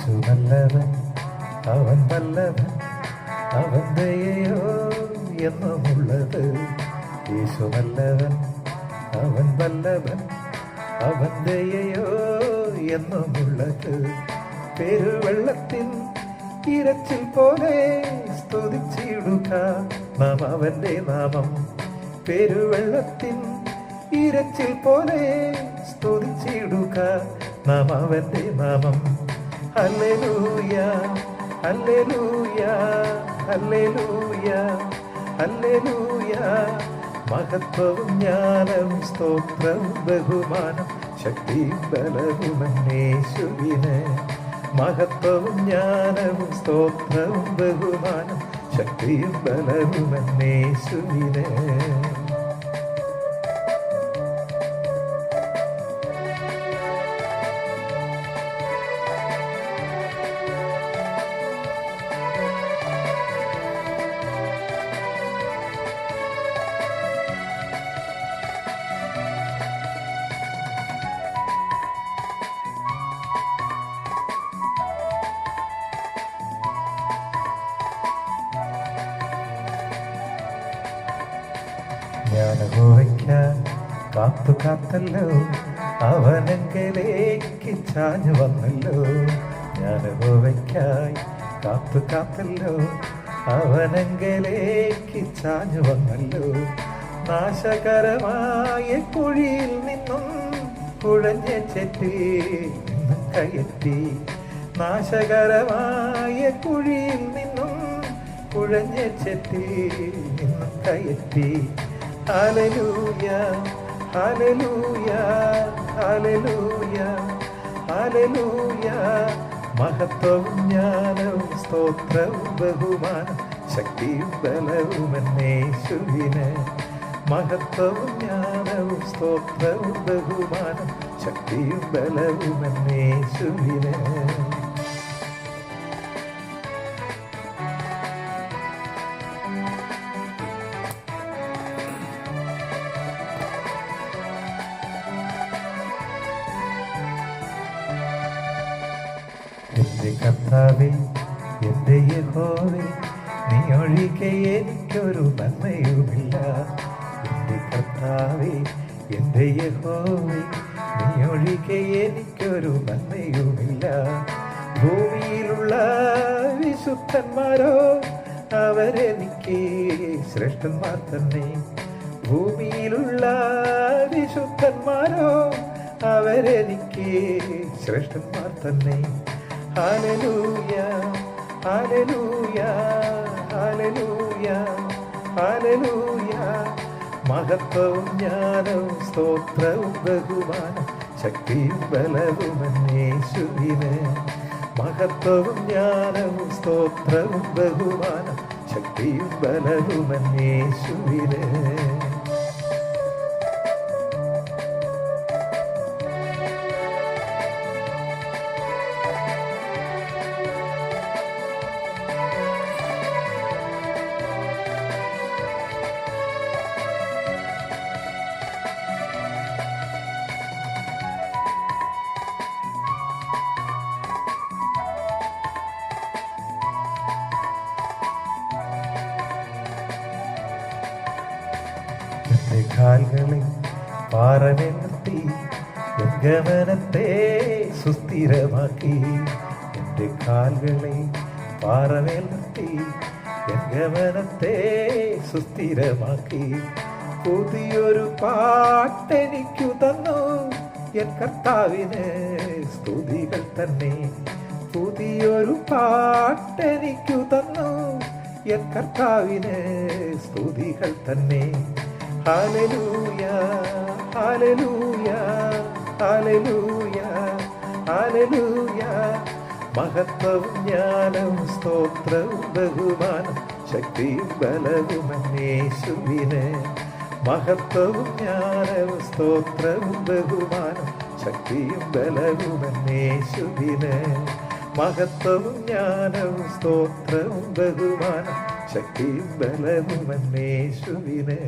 യേശു നല്ലവൻ, അവൻ വല്ലവൻ, അവൻ ദയയോ എന്നുമുള്ളത്. യേശു നല്ലവൻ, അവൻ വല്ലവൻ, അവൻ ദയയോ എന്നുമുള്ളത്. പെരുവെള്ളത്തിൽ ഇരച്ചിൽ പോലെ സ്തുതിച്ചിടുക നാം അവന്റെ നാമം. പെരുവെള്ളത്തിൽ ഇരച്ചിൽ പോലെ സ്തുതിച്ചിടുക നാം അവന്റെ നാമം. Hallelujah hallelujah hallelujah hallelujah. മഹത്വവും ജ്ഞാനവും സ്തോത്രവും ബഹുമാനം ശക്തിയും ബലവും യേശുവിന്. മഹത്വവും ജ്ഞാനവും സ്തോത്രവും ബഹുമാനം ശക്തിയും ബലവും യേശുവിന്. ഞാൻ യഹോവയ്ക്കാൻ കാത്തു കാത്തല്ലോ, അവനെങ്കിലേക്ക് ചാഞ്ഞു വന്നല്ലോ. ഞാൻ യഹോവയ്ക്കായി കാത്തു കാത്തല്ലോ, അവനെങ്കിലേക്ക് ചാഞ്ഞു വന്നല്ലോ. നാശകരമായ കുഴിയിൽ നിന്നും കുഴഞ്ഞ ചെറ്റി നിന്നും കയറ്റി. നാശകരമായ കുഴിയിൽ നിന്നും കുഴഞ്ഞ ചെറ്റി നിന്നും കയറ്റി. Hallelujah hallelujah hallelujah hallelujah. മഹത്വവും ജ്ഞാനവും സ്തോത്രവും ബഹുമാനം ശക്തിയും ബലവും യേശുവിന്. മഹത്വവും ജ്ഞാനവും സ്തോത്രവും ബഹുമാനം ശക്തിയും ബലവും യേശുവിന്. എന്റെ കർത്താവേ, എന്റെ യഹോവേ, നീ ഒഴികെ എനിക്കൊരു നന്മയുമില്ല. എന്റെ കർത്താവേ, എന്റെ യഹോവേ, നീ ഒഴികെ എനിക്കൊരു നന്മയുമില്ല. ഭൂമിയിലുള്ള വിശുദ്ധന്മാരോ അവരെനിക്ക് ശ്രേഷ്ഠന്മാർ തന്നെ. ഭൂമിയിലുള്ള വിശുദ്ധന്മാരോ അവരെനിക്ക് ശ്രേഷ്ഠന്മാർ തന്നെ. Hallelujah hallelujah hallelujah hallelujah. മഹത്വവും ജ്ഞാനവും സ്തോത്രവും ബഹുമാനം ശക്തിയും ബലവും യേശുവിന്. മഹത്വവും ജ്ഞാനവും സ്തോത്രവും ബഹുമാനം ശക്തിയും ബലവും യേശുവിന്. എന്റെ കാൽകളെ പാറമേൽ നിർത്തി എൻ ഗമനത്തെ സുസ്ഥിരമാക്കി. എന്റെ കാൽകളെ പാറമേൽ നിർത്തി എൻ ഗമനത്തെ സുസ്ഥിരമാക്കി. പുതിയൊരു പാട്ടെനിക്കു തന്നു എൻ കർത്താവിന് സ്തുതികൾ തന്നെ. പുതിയൊരു പാട്ടെനിക്കു തന്നു എൻ കർത്താവിന് സ്തുതികൾ തന്നെ. Hallelujah hallelujah hallelujah hallelujah. മഹത്വവും ജ്ഞാനവും സ്തോത്രവും ബഹുമാനം ശക്തിയും ബലവും യേശുവിന്. മഹത്വവും ജ്ഞാനവും സ്തോത്രവും ബഹുമാനം ശക്തിയും ബലവും യേശുവിന്. മഹത്വവും ജ്ഞാനവും സ്തോത്രവും ബഹുമാനം ശക്തിയും ബലവും യേശുവിന്.